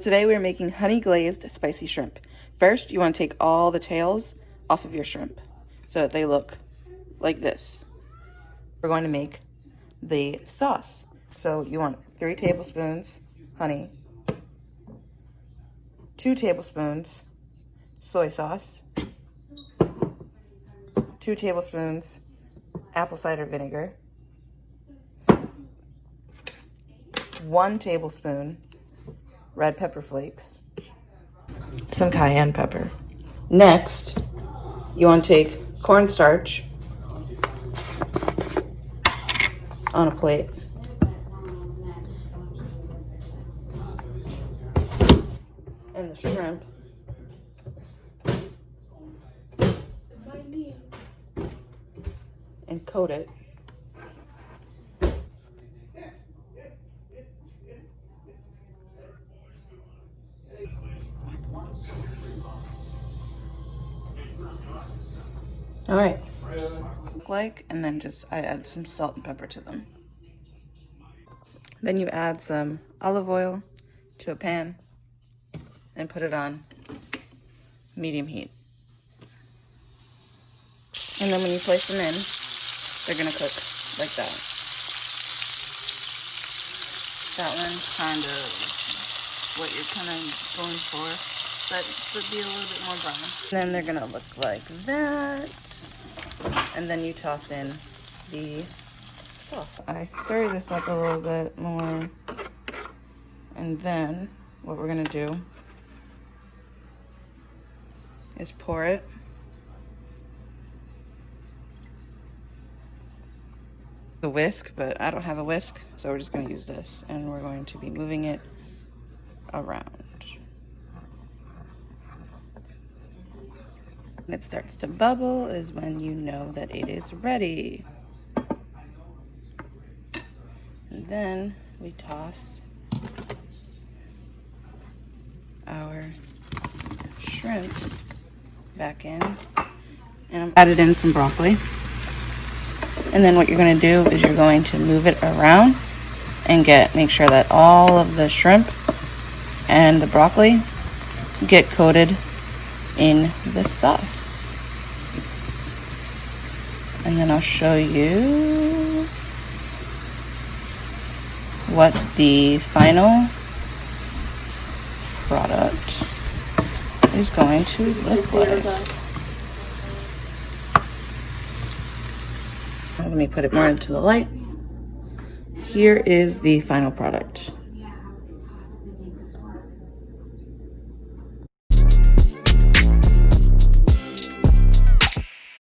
Today we're making honey glazed spicy shrimp. First, you want to take all the tails off of your shrimp so that they look like this. We're going to make the sauce. So you want 3 tablespoons honey, 2 tablespoons soy sauce, 2 tablespoons apple cider vinegar, 1 tablespoon red pepper flakes, some cayenne pepper. Next, you want to take cornstarch on a plate. And the shrimp. And coat it. All right, and then I add some salt and pepper to them. Then you add some olive oil to a pan and put it on medium heat. And then when you place them in, they're gonna cook like that. That one's kind of what you're kind of going for, but to be a little bit more brown. And then they're gonna look like that. And then you toss in the sauce. I stir this up a little bit more. And then what we're gonna do is pour it a whisk, but I don't have a whisk, so we're just gonna use this. And we're going to be moving it around. When it starts to bubble is when you know that it is ready. And then we toss our shrimp back in. And I've added in some broccoli. And then what you're going to do is you're going to move it around and make sure that all of the shrimp and the broccoli get coated in the sauce. And then I'll show you what the final product is going to look like. Let me put it more into the light. Here is the final product.